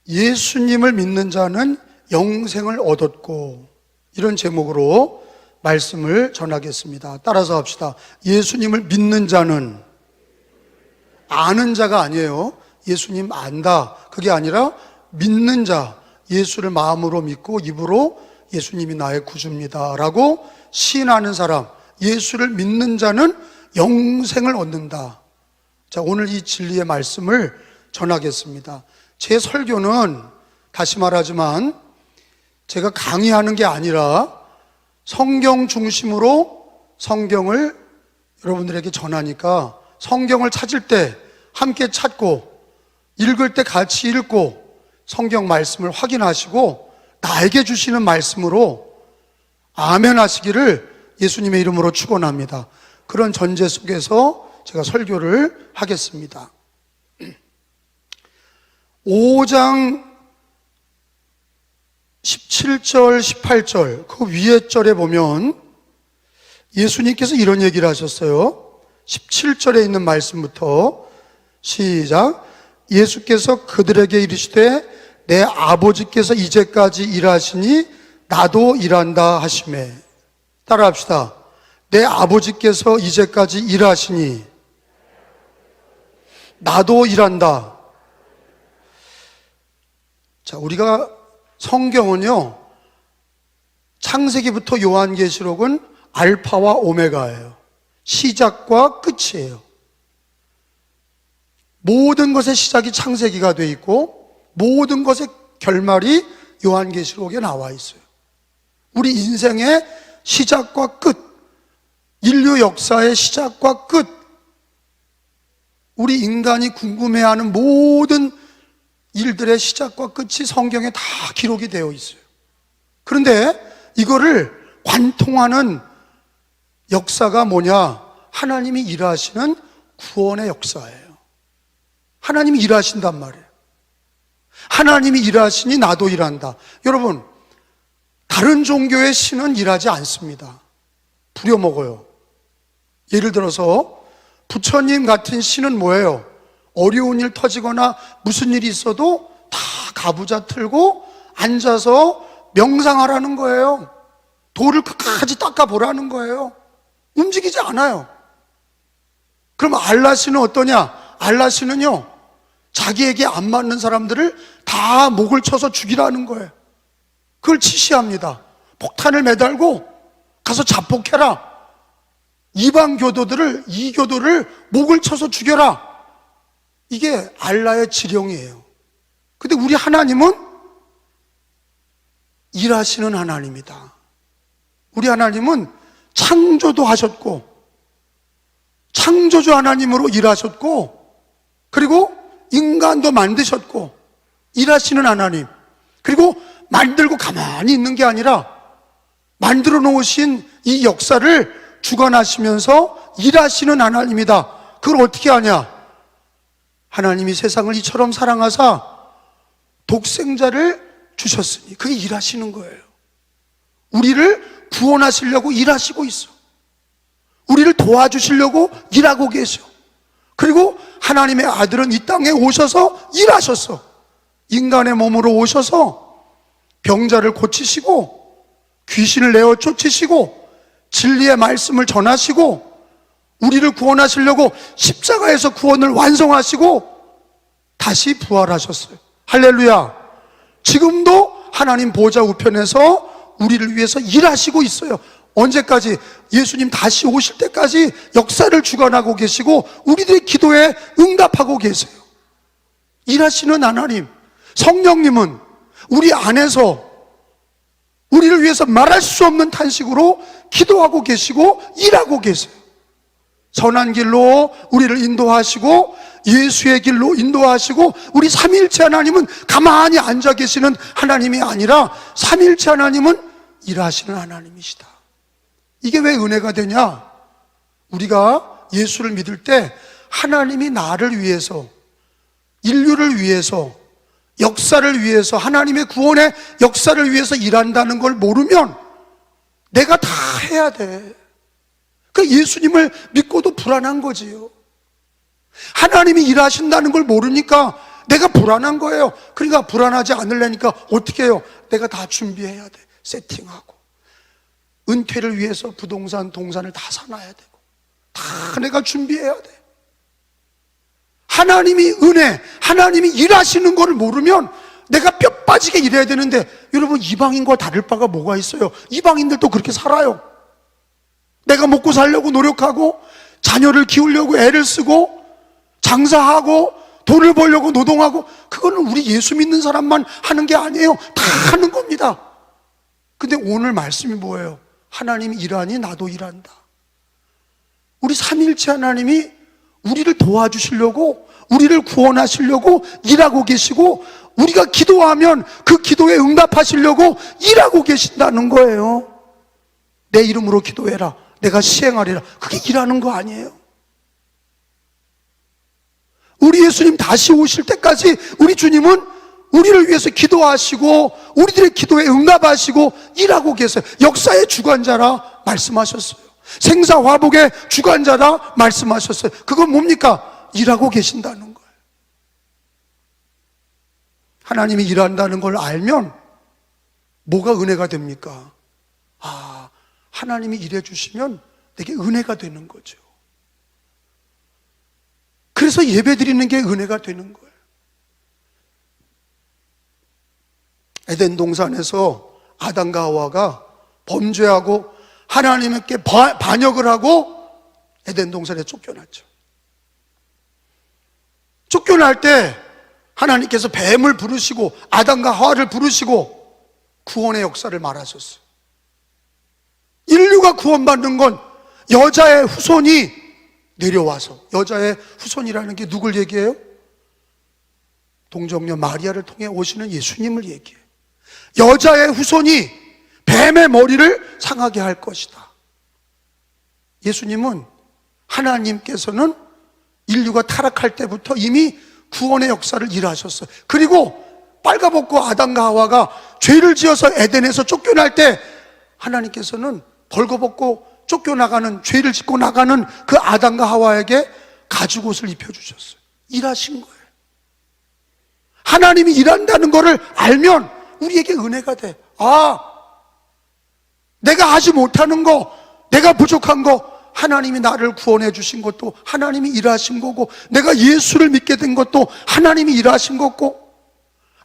예수님을 믿는 자는 영생을 얻었고, 이런 제목으로 말씀을 전하겠습니다. 따라서 합시다. 예수님을 믿는 자는, 아는 자가 아니에요. 예수님 안다, 그게 아니라 믿는 자, 예수를 마음으로 믿고 입으로 예수님이 나의 구주입니다 라고 시인하는 사람, 예수를 믿는 자는 영생을 얻는다. 자, 오늘 이 진리의 말씀을 전하겠습니다. 제 설교는 다시 말하지만 제가 강의하는 게 아니라 성경 중심으로 성경을 여러분들에게 전하니까, 성경을 찾을 때 함께 찾고, 읽을 때 같이 읽고, 성경 말씀을 확인하시고 나에게 주시는 말씀으로 아멘 하시기를 예수님의 이름으로 축원합니다. 그런 전제 속에서 제가 설교를 하겠습니다. 5장 17절, 18절 그 위에 절에 보면 예수님께서 이런 얘기를 하셨어요. 17절에 있는 말씀부터 시작. 예수께서 그들에게 이르시되 내 아버지께서 이제까지 일하시니 나도 일한다 하시매. 따라합시다. 내 아버지께서 이제까지 일하시니 나도 일한다. 자, 우리가 성경은요, 창세기부터 요한계시록은 알파와 오메가예요. 시작과 끝이에요. 모든 것의 시작이 창세기가 돼 있고 모든 것의 결말이 요한계시록에 나와 있어요. 우리 인생의 시작과 끝, 인류 역사의 시작과 끝, 우리 인간이 궁금해하는 모든 일들의 시작과 끝이 성경에 다 기록이 되어 있어요. 그런데 이거를 관통하는 역사가 뭐냐? 하나님이 일하시는 구원의 역사예요. 하나님이 일하신단 말이에요. 하나님이 일하시니 나도 일한다. 여러분, 다른 종교의 신은 일하지 않습니다. 부려먹어요. 예를 들어서 부처님 같은 신은 뭐예요? 어려운 일 터지거나 무슨 일이 있어도 다 가부좌 틀고 앉아서 명상하라는 거예요. 돌을 끝까지 닦아보라는 거예요. 움직이지 않아요. 그럼 알라 신은 어떠냐? 알라 신은요, 자기에게 안 맞는 사람들을 다 목을 쳐서 죽이라는 거예요. 그걸 지시합니다. 폭탄을 매달고 가서 자폭해라. 이방 교도들을, 이교도를 목을 쳐서 죽여라. 이게 알라의 지령이에요. 근데 우리 하나님은 일하시는 하나님이다. 우리 하나님은 창조도 하셨고, 창조주 하나님으로 일하셨고, 그리고 인간도 만드셨고, 일하시는 하나님, 그리고 만들고 가만히 있는 게 아니라 만들어 놓으신 이 역사를 주관하시면서 일하시는 하나님이다. 그걸 어떻게 하냐? 하나님이 세상을 이처럼 사랑하사 독생자를 주셨으니, 그게 일하시는 거예요. 우리를 구원하시려고 일하시고 있어. 우리를 도와주시려고 일하고 계셔. 그리고 하나님의 아들은 이 땅에 오셔서 일하셨어. 인간의 몸으로 오셔서 병자를 고치시고 귀신을 내어 쫓으시고 진리의 말씀을 전하시고 우리를 구원하시려고 십자가에서 구원을 완성하시고 다시 부활하셨어요. 할렐루야. 지금도 하나님 보좌 우편에서 우리를 위해서 일하시고 있어요. 언제까지? 예수님 다시 오실 때까지 역사를 주관하고 계시고 우리들의 기도에 응답하고 계세요. 일하시는 하나님, 성령님은 우리 안에서 우리를 위해서 말할 수 없는 탄식으로 기도하고 계시고 일하고 계세요. 선한 길로 우리를 인도하시고 예수의 길로 인도하시고, 우리 삼위일체 하나님은 가만히 앉아 계시는 하나님이 아니라 삼위일체 하나님은 일하시는 하나님이시다. 이게 왜 은혜가 되냐? 우리가 예수를 믿을 때 하나님이 나를 위해서, 인류를 위해서, 역사를 위해서, 하나님의 구원의 역사를 위해서 일한다는 걸 모르면 내가 다 해야 돼. 그러니까 예수님을 믿고도 불안한 거지요. 하나님이 일하신다는 걸 모르니까 내가 불안한 거예요. 그러니까 불안하지 않으려니까 어떻게 해요? 내가 다 준비해야 돼. 세팅하고. 은퇴를 위해서 부동산, 동산을 다 사놔야 되고. 다 내가 준비해야 돼. 하나님이 은혜, 하나님이 일하시는 거를 모르면 내가 뼈 빠지게 일해야 되는데, 여러분, 이방인과 다를 바가 뭐가 있어요? 이방인들도 그렇게 살아요. 내가 먹고 살려고 노력하고, 자녀를 키우려고 애를 쓰고, 장사하고, 돈을 벌려고 노동하고, 그거는 우리 예수 믿는 사람만 하는 게 아니에요. 다 하는 겁니다. 근데 오늘 말씀이 뭐예요? 하나님이 일하니 나도 일한다. 우리 삼위일체 하나님이 우리를 도와주시려고, 우리를 구원하시려고 일하고 계시고, 우리가 기도하면 그 기도에 응답하시려고 일하고 계신다는 거예요. 내 이름으로 기도해라, 내가 시행하리라. 그게 일하는 거 아니에요? 우리 예수님 다시 오실 때까지 우리 주님은 우리를 위해서 기도하시고 우리들의 기도에 응답하시고 일하고 계세요. 역사의 주관자라 말씀하셨어요. 생사화복의 주관자라 말씀하셨어요. 그건 뭡니까? 일하고 계신다는 거예요. 하나님이 일한다는 걸 알면 뭐가 은혜가 됩니까? 아, 하나님이 일해 주시면 내게 은혜가 되는 거죠. 그래서 예배 드리는 게 은혜가 되는 거예요. 에덴 동산에서 아담과 하와가 범죄하고 하나님께 반역을 하고 에덴 동산에 쫓겨났죠. 쫓겨날 때 하나님께서 뱀을 부르시고 아담과 하와를 부르시고 구원의 역사를 말하셨어요. 인류가 구원받는 건 여자의 후손이 내려와서, 여자의 후손이라는 게 누굴 얘기해요? 동정녀 마리아를 통해 오시는 예수님을 얘기해요. 여자의 후손이 뱀의 머리를 상하게 할 것이다. 예수님은, 하나님께서는 인류가 타락할 때부터 이미 구원의 역사를 일하셨어요. 그리고 빨가벗고 아담과 하와가 죄를 지어서 에덴에서 쫓겨날 때 하나님께서는 벌거벗고 쫓겨나가는, 죄를 짓고 나가는 그 아담과 하와에게 가죽옷을 입혀주셨어요. 일하신 거예요. 하나님이 일한다는 것을 알면 우리에게 은혜가 돼. 아, 내가 하지 못하는 거, 내가 부족한 거, 하나님이 나를 구원해 주신 것도 하나님이 일하신 거고, 내가 예수를 믿게 된 것도 하나님이 일하신 거고,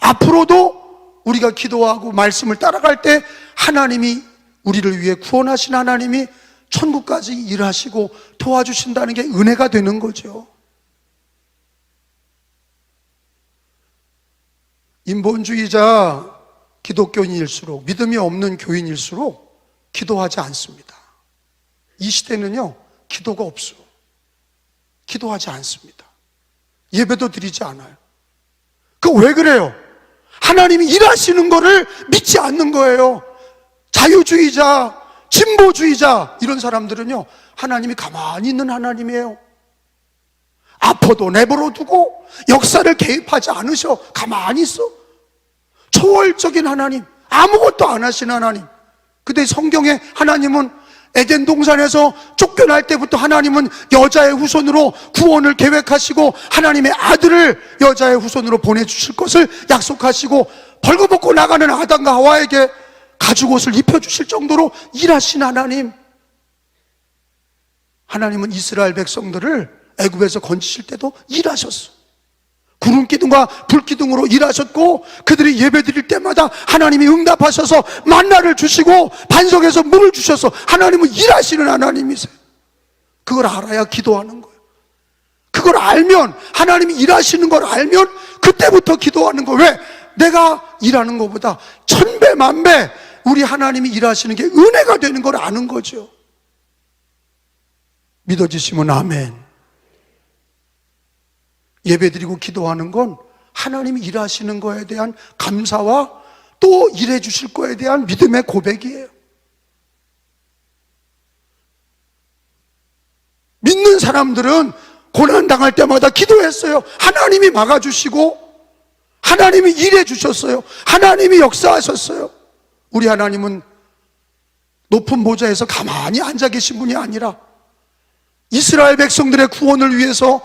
앞으로도 우리가 기도하고 말씀을 따라갈 때 하나님이 우리를 위해 구원하신 하나님이 천국까지 일하시고 도와주신다는 게 은혜가 되는 거죠. 인본주의자 기독교인일수록, 믿음이 없는 교인일수록 기도하지 않습니다. 이 시대는요, 기도가 없어. 기도하지 않습니다. 예배도 드리지 않아요. 그 왜 그래요? 하나님이 일하시는 거를 믿지 않는 거예요. 자유주의자, 진보주의자, 이런 사람들은요, 하나님이 가만히 있는 하나님이에요. 아파도 내버려 두고 역사를 개입하지 않으셔. 가만히 있어. 초월적인 하나님, 아무것도 안 하신 하나님. 근데 성경에 하나님은 에덴 동산에서 쫓겨날 때부터 하나님은 여자의 후손으로 구원을 계획하시고 하나님의 아들을 여자의 후손으로 보내주실 것을 약속하시고, 벌거벗고 나가는 아담과 하와에게 가죽옷을 입혀주실 정도로 일하신 하나님. 하나님은 이스라엘 백성들을 애굽에서 건지실 때도 일하셨어. 구름 기둥과 불 기둥으로 일하셨고, 그들이 예배 드릴 때마다 하나님이 응답하셔서 만나를 주시고 반석에서 물을 주셔서 하나님은 일하시는 하나님이세요. 그걸 알아야 기도하는 거예요. 그걸 알면, 하나님이 일하시는 걸 알면 그때부터 기도하는 거예요. 왜? 내가 일하는 것보다 천배 만배 우리 하나님이 일하시는 게 은혜가 되는 걸 아는 거죠. 믿어지시면 아멘. 예배드리고 기도하는 건 하나님이 일하시는 거에 대한 감사와 또 일해 주실 거에 대한 믿음의 고백이에요. 믿는 사람들은 고난당할 때마다 기도했어요. 하나님이 막아주시고 하나님이 일해 주셨어요. 하나님이 역사하셨어요. 우리 하나님은 높은 보좌에서 가만히 앉아 계신 분이 아니라 이스라엘 백성들의 구원을 위해서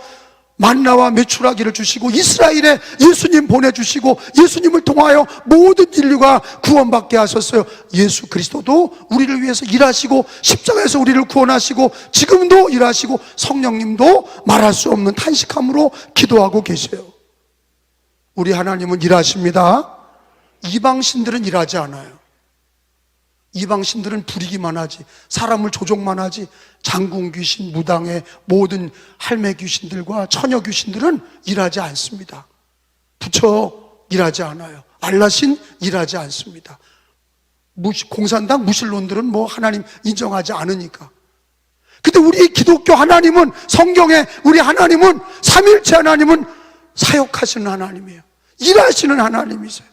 만나와 메추라기를 주시고 이스라엘에 예수님 보내주시고 예수님을 통하여 모든 인류가 구원받게 하셨어요. 예수 그리스도도 우리를 위해서 일하시고 십자가에서 우리를 구원하시고 지금도 일하시고 성령님도 말할 수 없는 탄식함으로 기도하고 계세요. 우리 하나님은 일하십니다. 이방신들은 일하지 않아요. 이방신들은 부리기만 하지, 사람을 조종만 하지. 장군 귀신, 무당의 모든 할매 귀신들과 처녀 귀신들은 일하지 않습니다. 부처 일하지 않아요. 알라신 일하지 않습니다. 공산당 무신론들은 뭐 하나님 인정하지 않으니까. 근데 우리 기독교 하나님은, 성경에 우리 하나님은, 삼일체 하나님은 사역하시는 하나님이에요. 일하시는 하나님이세요.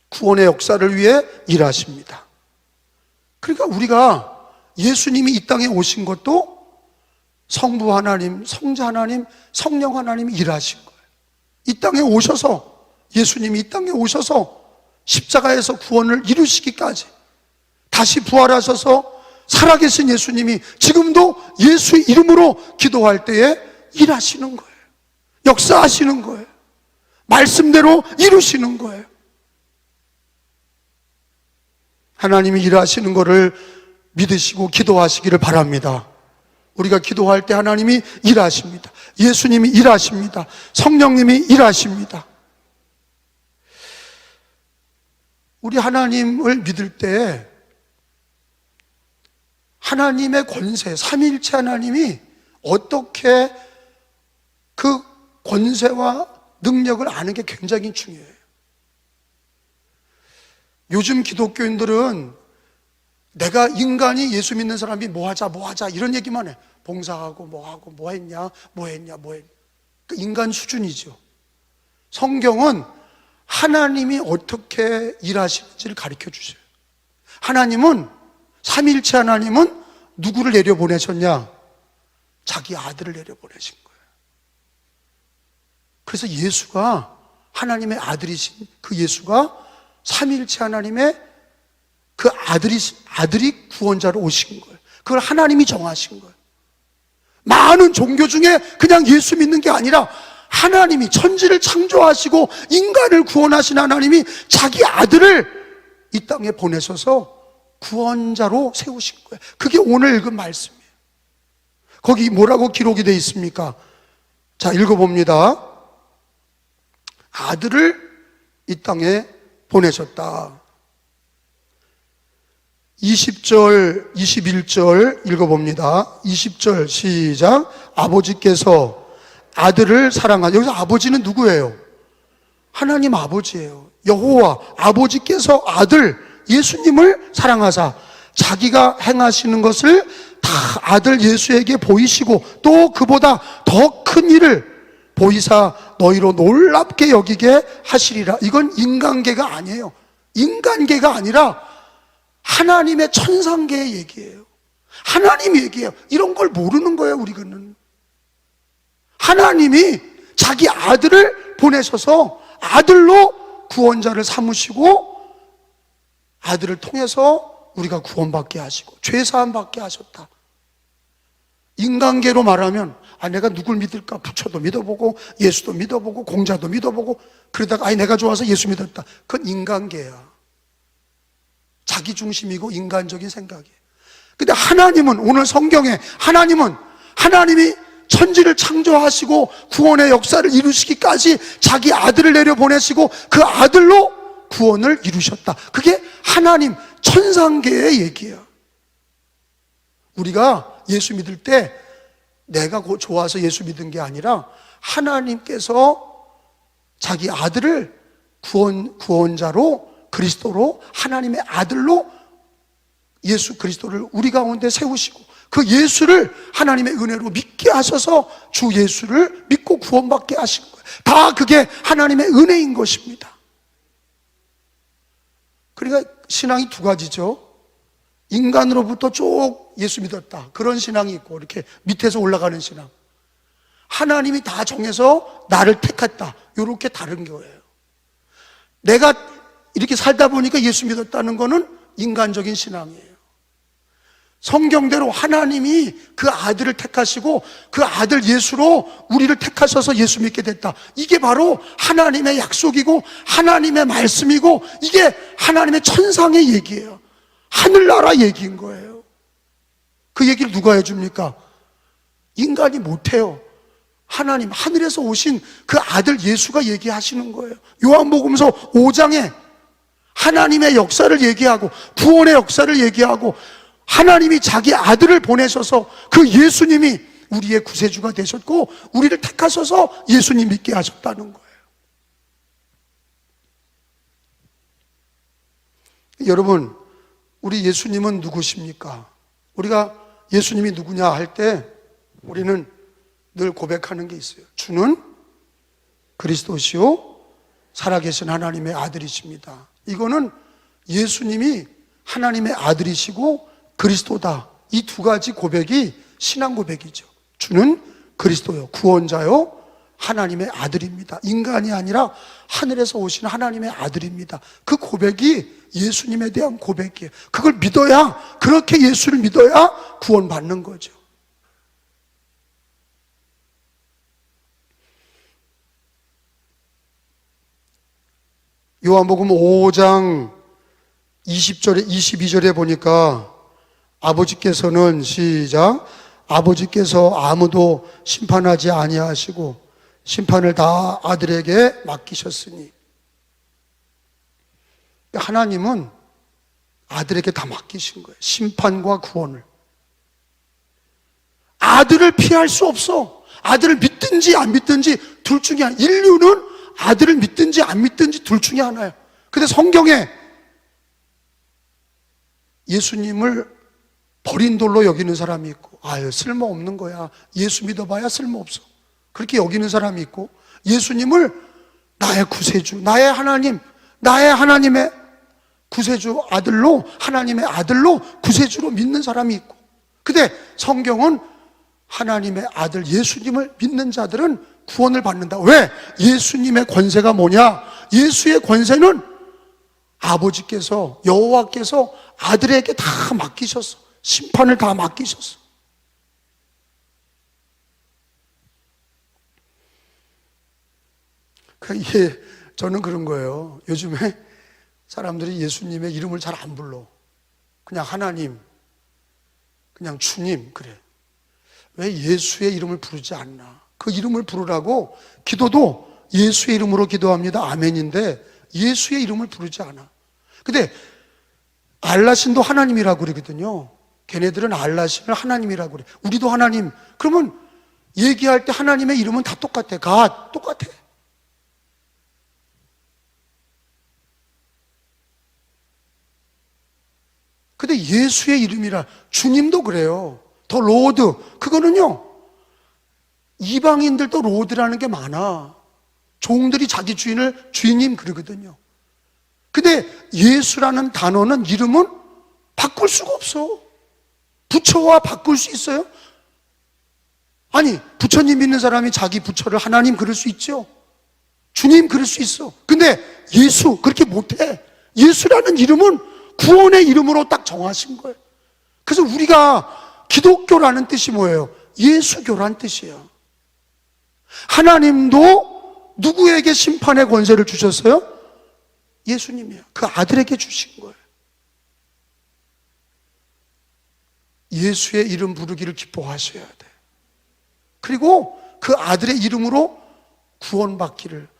구원의 역사를 위해 일하십니다. 그러니까 우리가 예수님이 이 땅에 오신 것도 성부 하나님, 성자 하나님, 성령 하나님이 일하신 거예요. 이 땅에 오셔서, 예수님이 이 땅에 오셔서 십자가에서 구원을 이루시기까지 다시 부활하셔서 살아계신 예수님이 지금도 예수 이름으로 기도할 때에 일하시는 거예요. 역사하시는 거예요. 말씀대로 이루시는 거예요. 하나님이 일하시는 것을 믿으시고 기도하시기를 바랍니다. 우리가 기도할 때 하나님이 일하십니다. 예수님이 일하십니다. 성령님이 일하십니다. 우리 하나님을 믿을 때 하나님의 권세, 삼위일체 하나님이 어떻게 그 권세와 능력을 아는 게 굉장히 중요해요. 요즘 기독교인들은 내가 인간이 예수 믿는 사람이 뭐 하자 이런 얘기만 해. 봉사하고 뭐 했냐. 그 인간 수준이죠. 성경은 하나님이 어떻게 일하시는지를 가르쳐 주세요. 하나님은, 삼위일체 하나님은 누구를 내려보내셨냐? 자기 아들을 내려보내신 거예요. 그래서 예수가, 하나님의 아들이신 그 예수가 삼위일체 하나님의 그 아들이 구원자로 오신 거예요. 그걸 하나님이 정하신 거예요. 많은 종교 중에 그냥 예수 믿는 게 아니라 하나님이 천지를 창조하시고 인간을 구원하신 하나님이 자기 아들을 이 땅에 보내셔서 구원자로 세우신 거예요. 그게 오늘 읽은 말씀이에요. 거기 뭐라고 기록이 되어 있습니까? 자, 읽어봅니다. 아들을 이 땅에 보내셨다. 20절, 21절 읽어봅니다. 20절 시작. 아버지께서 아들을 사랑하사. 여기서 아버지는 누구예요? 하나님 아버지예요. 여호와 아버지께서 아들 예수님을 사랑하사 자기가 행하시는 것을 다 아들 예수에게 보이시고 또 그보다 더 큰 일을 보이사 너희로 놀랍게 여기게 하시리라. 이건 인간계가 아니에요. 인간계가 아니라 하나님의 천상계의 얘기예요. 하나님 얘기예요. 이런 걸 모르는 거예요, 우리는. 하나님이 자기 아들을 보내셔서 아들로 구원자를 삼으시고 아들을 통해서 우리가 구원받게 하시고 죄사함 받게 하셨다. 인간계로 말하면 내가 누굴 믿을까? 부처도 믿어보고 예수도 믿어보고 공자도 믿어보고 그러다가 내가 좋아서 예수 믿었다. 그건 인간계야. 자기중심이고 인간적인 생각이에요. 근데 하나님은, 오늘 성경에 하나님이 천지를 창조하시고 구원의 역사를 이루시기까지 자기 아들을 내려보내시고 그 아들로 구원을 이루셨다. 그게 하나님 천상계의 얘기예요. 우리가 예수 믿을 때 내가 좋아서 예수 믿은 게 아니라 하나님께서 자기 아들을 구원자로 그리스도로 하나님의 아들로 예수 그리스도를 우리 가운데 세우시고 그 예수를 하나님의 은혜로 믿게 하셔서 주 예수를 믿고 구원받게 하신 거예요. 다 그게 하나님의 은혜인 것입니다. 그러니까 신앙이 두 가지죠. 인간으로부터 쭉 예수 믿었다. 그런 신앙이 있고 이렇게 밑에서 올라가는 신앙. 하나님이 다 정해서 나를 택했다. 이렇게 다른 거예요. 내가 이렇게 살다 보니까 예수 믿었다는 거는 인간적인 신앙이에요. 성경대로 하나님이 그 아들을 택하시고 그 아들 예수로 우리를 택하셔서 예수 믿게 됐다. 이게 바로 하나님의 약속이고 하나님의 말씀이고 이게 하나님의 천상의 얘기예요. 하늘나라 얘기인 거예요. 그 얘기를 누가 해줍니까? 인간이 못해요. 하나님, 하늘에서 오신 그 아들 예수가 얘기하시는 거예요. 요한복음서 5장에 하나님의 역사를 얘기하고 구원의 역사를 얘기하고 하나님이 자기 아들을 보내셔서 그 예수님이 우리의 구세주가 되셨고 우리를 택하셔서 예수님 믿게 하셨다는 거예요. 여러분, 우리 예수님은 누구십니까? 우리가 예수님이 누구냐 할 때 우리는 늘 고백하는 게 있어요. 주는 그리스도시요 살아계신 하나님의 아들이십니다. 이거는 예수님이 하나님의 아들이시고 그리스도다. 이 두 가지 고백이 신앙 고백이죠. 주는 그리스도요, 구원자요, 하나님의 아들입니다. 인간이 아니라 하늘에서 오신 하나님의 아들입니다. 그 고백이 예수님에 대한 고백이에요. 그걸 믿어야, 그렇게 예수를 믿어야 구원받는 거죠. 요한복음 5장 20절에 22절에 보니까 아버지께서는 시작, 아버지께서 아무도 심판하지 아니하시고 심판을 다 아들에게 맡기셨으니, 하나님은 아들에게 다 맡기신 거예요. 심판과 구원을. 아들을 피할 수 없어. 아들을 믿든지 안 믿든지 둘 중에 하나. 인류는 아들을 믿든지 안 믿든지 둘 중에 하나예요. 근데 성경에 예수님을 버린 돌로 여기는 사람이 있고, 아유 쓸모없는 거야, 예수 믿어봐야 쓸모없어, 그렇게 여기는 사람이 있고, 예수님을 나의 구세주, 나의 하나님, 나의 하나님의 구세주 아들로, 하나님의 아들로 구세주로 믿는 사람이 있고, 근데 성경은 하나님의 아들 예수님을 믿는 자들은 구원을 받는다. 왜? 예수님의 권세가 뭐냐? 예수의 권세는 아버지께서, 여호와께서 아들에게 다 맡기셨어. 심판을 다 맡기셨어. 이게 저는 그런 거예요. 요즘에 사람들이 예수님의 이름을 잘 안 불러. 그냥 하나님, 그냥 주님, 그래. 왜 예수의 이름을 부르지 않나? 그 이름을 부르라고 기도도 예수의 이름으로 기도합니다. 아멘인데 예수의 이름을 부르지 않아. 근데 알라신도 하나님이라고 그러거든요. 걔네들은 알라신을 하나님이라고 그래. 우리도 하나님. 그러면 얘기할 때 하나님의 이름은 다 똑같아. 가 똑같아. 근데 예수의 이름이라, 주님도 그래요. 더 로드. 그거는요, 이방인들도 로드라는 게 많아. 종들이 자기 주인을 주인님 그러거든요. 근데 예수라는 단어는, 이름은 바꿀 수가 없어. 부처와 바꿀 수 있어요? 아니, 부처님 믿는 사람이 자기 부처를 하나님 그럴 수 있죠. 주님 그럴 수 있어. 근데 예수 그렇게 못해. 예수라는 이름은 구원의 이름으로 딱 정하신 거예요. 그래서 우리가 기독교라는 뜻이 뭐예요? 예수교란 뜻이에요. 하나님도 누구에게 심판의 권세를 주셨어요? 예수님이에요. 그 아들에게 주신 거예요. 예수의 이름 부르기를 기뻐하셔야 돼. 그리고 그 아들의 이름으로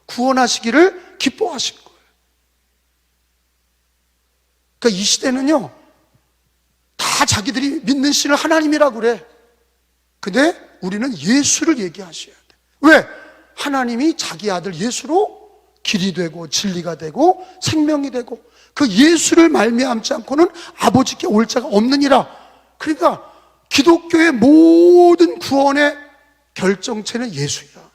구원하시기를 기뻐하신 거예요. 그러니까 이 시대는요, 다 자기들이 믿는 신을 하나님이라고 그래. 근데 우리는 예수를 얘기하셔야 돼. 왜? 하나님이 자기 아들 예수로 길이 되고 진리가 되고 생명이 되고, 그 예수를 말미암지 않고는 아버지께 올 자가 없느니라. 그러니까 기독교의 모든 구원의 결정체는 예수야.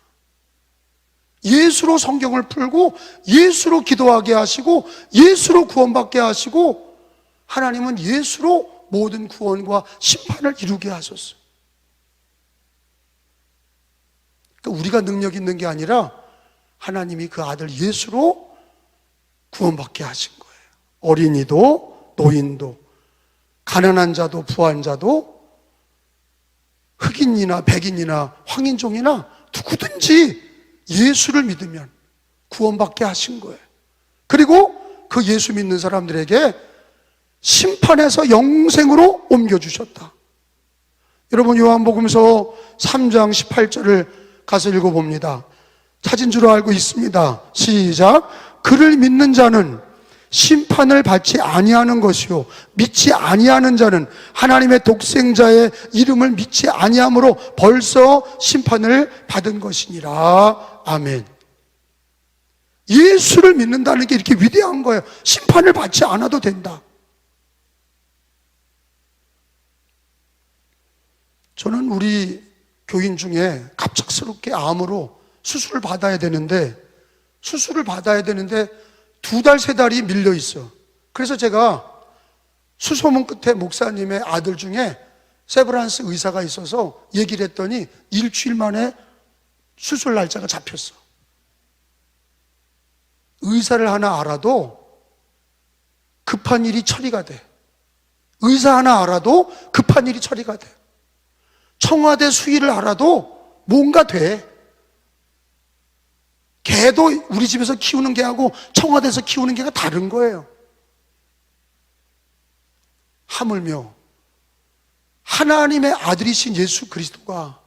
예수로 성경을 풀고 예수로 기도하게 하시고 예수로 구원받게 하시고, 하나님은 예수로 모든 구원과 심판을 이루게 하셨어요. 그러니까 우리가 능력 있는 게 아니라 하나님이 그 아들 예수로 구원받게 하신 거예요. 어린이도 노인도 가난한 자도 부한 자도 흑인이나 백인이나 황인종이나 누구든지 예수를 믿으면 구원받게 하신 거예요. 그리고 그 예수 믿는 사람들에게 심판에서 영생으로 옮겨주셨다. 여러분, 요한복음서 3장 18절을 가서 읽어봅니다. 찾은 줄 알고 있습니다. 시작. 그를 믿는 자는 심판을 받지 아니하는 것이요 믿지 아니하는 자는 하나님의 독생자의 이름을 믿지 아니함으로 벌써 심판을 받은 것이니라. 아멘. 예수를 믿는다는 게 이렇게 위대한 거예요. 심판을 받지 않아도 된다. 저는 우리 교인 중에 갑작스럽게 암으로 수술을 받아야 되는데 2달, 3달이 밀려 있어. 그래서 제가 수소문 끝에 목사님의 아들 중에 세브란스 의사가 있어서 얘기를 했더니 일주일 만에 수술 날짜가 잡혔어. 의사를 하나 알아도 급한 일이 처리가 돼. 의사 하나 알아도 급한 일이 처리가 돼. 청와대 수의를 알아도 뭔가 돼. 개도 우리 집에서 키우는 개하고 청와대에서 키우는 개가 다른 거예요. 하물며 하나님의 아들이신 예수 그리스도가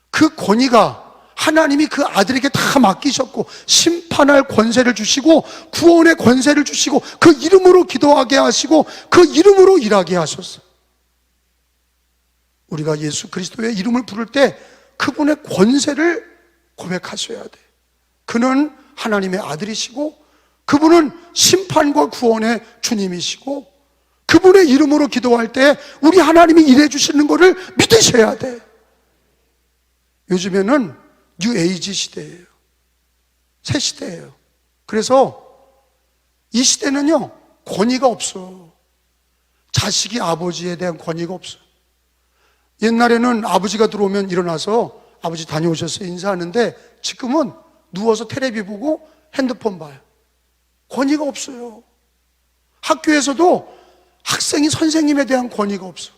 그 권위가 하나님이 그 아들에게 다 맡기셨고 심판할 권세를 주시고 구원의 권세를 주시고 그 이름으로 기도하게 하시고 그 이름으로 일하게 하셨어요. 우리가 예수 그리스도의 이름을 부를 때 그분의 권세를 고백하셔야 돼. 그는 하나님의 아들이시고 그분은 심판과 구원의 주님이시고 그분의 이름으로 기도할 때 우리 하나님이 일해 주시는 것을 믿으셔야 돼. 요즘에는 뉴 에이지 시대예요. 새 시대예요. 그래서 이 시대는요, 권위가 없어. 자식이 아버지에 대한 권위가 없어. 옛날에는 아버지가 들어오면 일어나서 아버지 다녀오셨어요 인사하는데 지금은 누워서 텔레비 보고 핸드폰 봐요. 권위가 없어요. 학교에서도 학생이 선생님에 대한 권위가 없어.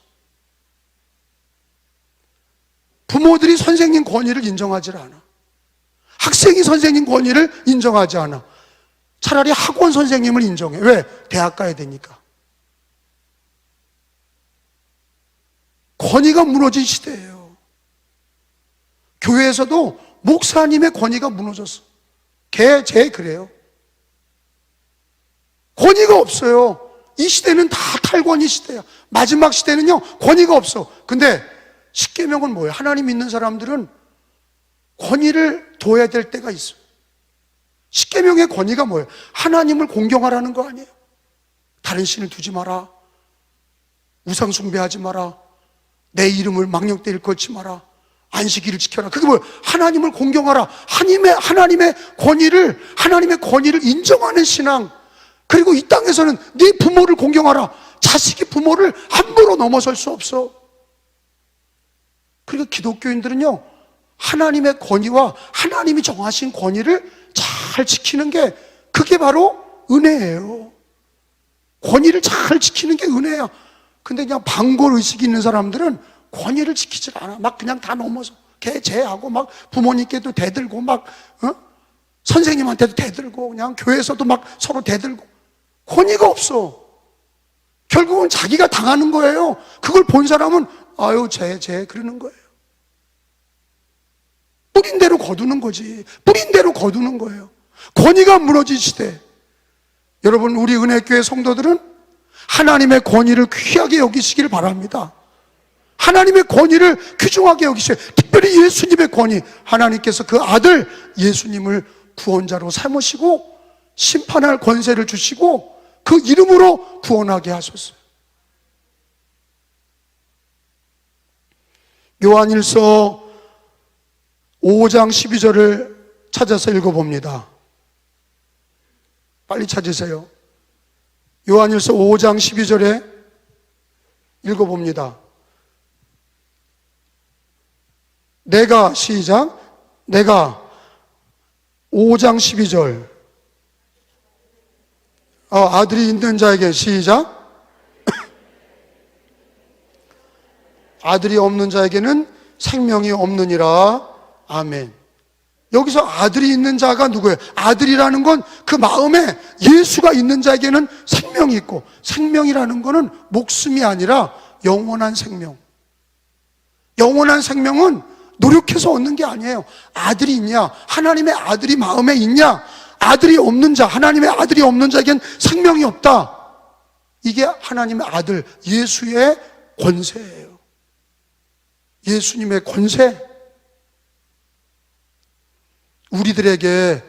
부모들이 선생님 권위를 인정하지 않아. 학생이 선생님 권위를 인정하지 않아. 차라리 학원 선생님을 인정해. 왜? 대학 가야 되니까. 권위가 무너진 시대예요. 교회에서도 목사님의 권위가 무너졌어. 제 그래요. 권위가 없어요. 이 시대는 다 탈권위 시대야. 마지막 시대는요, 권위가 없어. 근데 십계명은 뭐예요? 하나님 믿는 사람들은 권위를 둬야 될 때가 있어요. 십계명의 권위가 뭐예요? 하나님을 공경하라는 거 아니에요? 다른 신을 두지 마라. 우상 숭배하지 마라. 내 이름을 망령되 일컫지 마라. 안식일을 지켜라. 그게 뭐예요? 하나님을 공경하라. 하나님의 권위를 인정하는 신앙. 그리고 이 땅에서는 네 부모를 공경하라. 자식이 부모를 함부로 넘어설 수 없어. 그러니까 기독교인들은요, 하나님의 권위와 하나님이 정하신 권위를 잘 지키는 게 그게 바로 은혜예요. 권위를 잘 지키는 게 은혜야. 근데 그냥 방골의식이 있는 사람들은 권위를 지키질 않아. 막 그냥 다 넘어서 개제하고 막 부모님께도 대들고 막 선생님한테도 대들고 그냥 교회에서도 막 서로 대들고 권위가 없어. 결국은 자기가 당하는 거예요. 그걸 본 사람은 아유 쟤 그러는 거예요. 뿌린 대로 거두는 거지. 뿌린 대로 거두는 거예요. 권위가 무너진 시대. 여러분, 우리 은혜교회 성도들은 하나님의 권위를 귀하게 여기시길 바랍니다. 하나님의 권위를 귀중하게 여기셔요. 특별히 예수님의 권위. 하나님께서 그 아들 예수님을 구원자로 삼으시고 심판할 권세를 주시고 그 이름으로 구원하게 하셨어요. 요한일서 5장 12절을 찾아서 읽어봅니다. 빨리 찾으세요. 요한일서 5장 12절에 읽어봅니다. 내가 5장 12절 아들이 있는 자에게 시작 아들이 없는 자에게는 생명이 없느니라. 아멘. 여기서 아들이 있는 자가 누구예요? 아들이라는 건 그 마음에 예수가 있는 자에게는 생명이 있고, 생명이라는 거는 목숨이 아니라 영원한 생명. 영원한 생명은 노력해서 얻는 게 아니에요. 아들이 있냐? 하나님의 아들이 마음에 있냐? 아들이 없는 자, 하나님의 아들이 없는 자에겐 생명이 없다. 이게 하나님의 아들 예수의 권세예요. 예수님의 권세. 우리들에게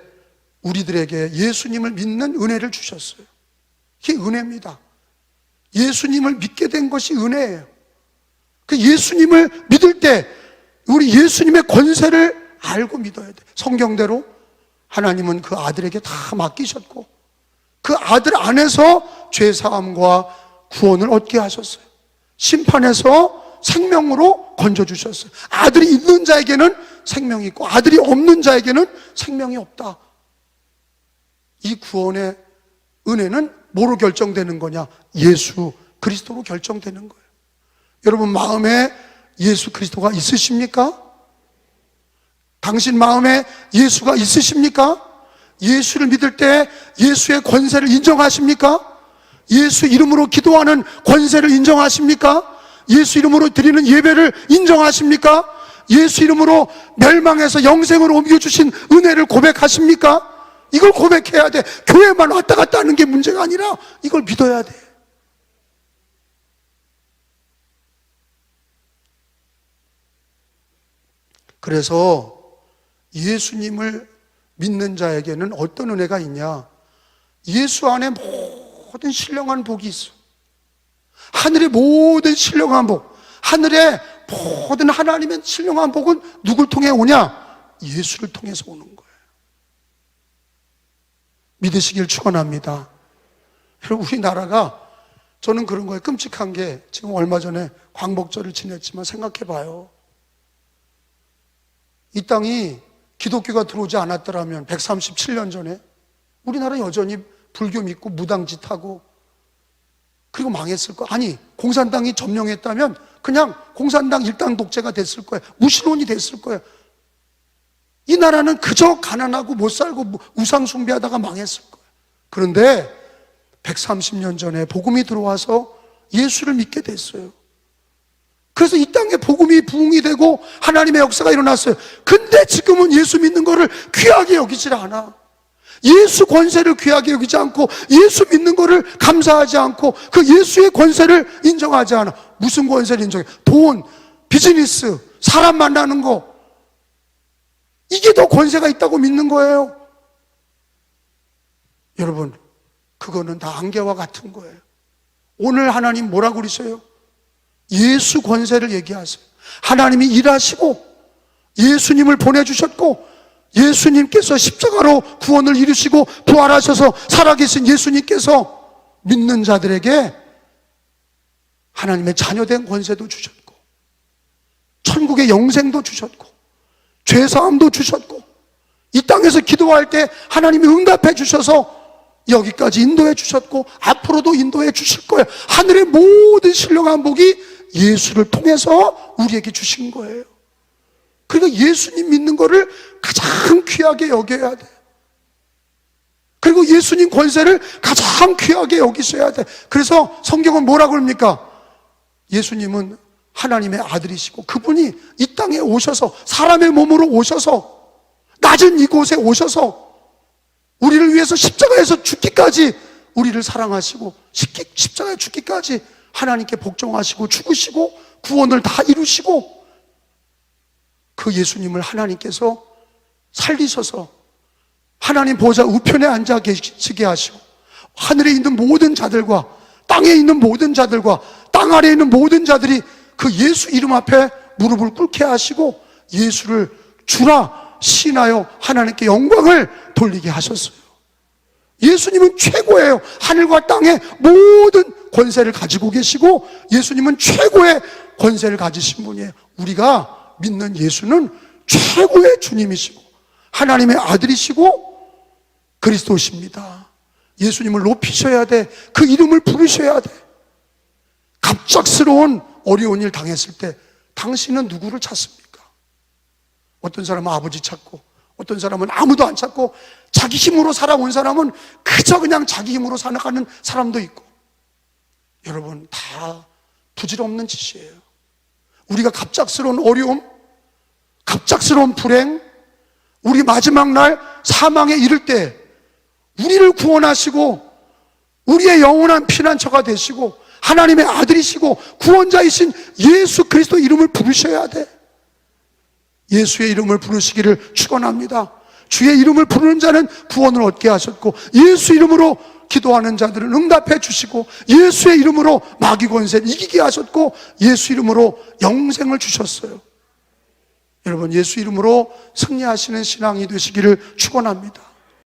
예수님을 믿는 은혜를 주셨어요. 이게 은혜입니다. 예수님을 믿게 된 것이 은혜예요. 그 예수님을 믿을 때 우리 예수님의 권세를 알고 믿어야 돼. 성경대로 하나님은 그 아들에게 다 맡기셨고, 그 아들 안에서 죄사함과 구원을 얻게 하셨어요. 심판에서 생명으로 건져주셨어요. 아들이 있는 자에게는 생명이 있고, 아들이 없는 자에게는 생명이 없다. 이 구원의 은혜는 뭐로 결정되는 거냐? 예수 그리스도로 결정되는 거예요. 여러분 마음에 예수 그리스도가 있으십니까? 당신 마음에 예수가 있으십니까? 예수를 믿을 때 예수의 권세를 인정하십니까? 예수 이름으로 기도하는 권세를 인정하십니까? 예수 이름으로 드리는 예배를 인정하십니까? 예수 이름으로 멸망해서 영생으로 옮겨주신 은혜를 고백하십니까? 이걸 고백해야 돼. 교회만 왔다 갔다 하는 게 문제가 아니라 이걸 믿어야 돼. 그래서 예수님을 믿는 자에게는 어떤 은혜가 있냐? 예수 안에 모든 신령한 복이 있어. 하늘의 모든 신령한 복, 하늘의 모든 하나님의 신령한 복은 누굴 통해 오냐? 예수를 통해서 오는 거예요. 믿으시길 축원합니다. 여러분, 우리나라가, 저는 그런 거예요. 끔찍한 게, 지금 얼마 전에 광복절을 지냈지만 생각해 봐요. 이 땅이 기독교가 들어오지 않았더라면 137년 전에 우리나라 여전히 불교 믿고 무당짓 하고 그리고 망했을 거예요. 아니, 공산당이 점령했다면 그냥 공산당 일당 독재가 됐을 거예요. 무신론이 됐을 거예요. 이 나라는 그저 가난하고 못 살고 우상 숭배하다가 망했을 거예요. 그런데 130년 전에 복음이 들어와서 예수를 믿게 됐어요. 그래서 이 땅에 복음이 부흥이 되고 하나님의 역사가 일어났어요. 근데 지금은 예수 믿는 거를 귀하게 여기질 않아. 예수 권세를 귀하게 여기지 않고, 예수 믿는 거를 감사하지 않고, 그 예수의 권세를 인정하지 않아. 무슨 권세를 인정해? 돈, 비즈니스, 사람 만나는 거, 이게 더 권세가 있다고 믿는 거예요. 여러분, 그거는 다 안개와 같은 거예요. 오늘 하나님 뭐라고 그러세요? 예수 권세를 얘기하세요. 하나님이 일하시고 예수님을 보내주셨고, 예수님께서 십자가로 구원을 이루시고 부활하셔서 살아계신 예수님께서 믿는 자들에게 하나님의 자녀된 권세도 주셨고, 천국의 영생도 주셨고, 죄사함도 주셨고, 이 땅에서 기도할 때 하나님이 응답해 주셔서 여기까지 인도해 주셨고, 앞으로도 인도해 주실 거예요. 하늘의 모든 신령한 복이 예수를 통해서 우리에게 주신 거예요. 그러니까 예수님 믿는 거를 가장 귀하게 여겨야 돼. 그리고 예수님 권세를 가장 귀하게 여기셔야 돼. 그래서 성경은 뭐라고 그럽니까? 예수님은 하나님의 아들이시고, 그분이 이 땅에 오셔서 사람의 몸으로 오셔서 낮은 이곳에 오셔서 우리를 위해서 십자가에서 죽기까지 우리를 사랑하시고, 십자가에 죽기까지 하나님께 복종하시고 죽으시고 구원을 다 이루시고, 그 예수님을 하나님께서 살리셔서 하나님 보좌 우편에 앉아 계시게 하시고, 하늘에 있는 모든 자들과 땅에 있는 모든 자들과 땅 아래에 있는 모든 자들이 그 예수 이름 앞에 무릎을 꿇게 하시고 예수를 주라 신하여 하나님께 영광을 돌리게 하셨어요. 예수님은 최고예요. 하늘과 땅의 모든 권세를 가지고 계시고 예수님은 최고의 권세를 가지신 분이에요. 우리가 믿는 예수는 최고의 주님이시고 하나님의 아들이시고 그리스도십니다. 예수님을 높이셔야 돼. 그 이름을 부르셔야 돼. 갑작스러운 어려운 일 당했을 때 당신은 누구를 찾습니까? 어떤 사람은 아버지 찾고, 어떤 사람은 아무도 안 찾고, 자기 힘으로 살아온 사람은 그저 그냥 자기 힘으로 살아가는 사람도 있고. 여러분, 다 부질없는 짓이에요. 우리가 갑작스러운 어려움, 갑작스러운 불행, 우리 마지막 날 사망에 이를 때 우리를 구원하시고 우리의 영원한 피난처가 되시고 하나님의 아들이시고 구원자이신 예수 그리스도 이름을 부르셔야 돼. 예수의 이름을 부르시기를 축원합니다. 주의 이름을 부르는 자는 구원을 얻게 하셨고, 예수 이름으로 기도하는 자들은 응답해 주시고, 예수의 이름으로 마귀 권세를 이기게 하셨고, 예수 이름으로 영생을 주셨어요. 여러분, 예수 이름으로 승리하시는 신앙이 되시기를 축원합니다.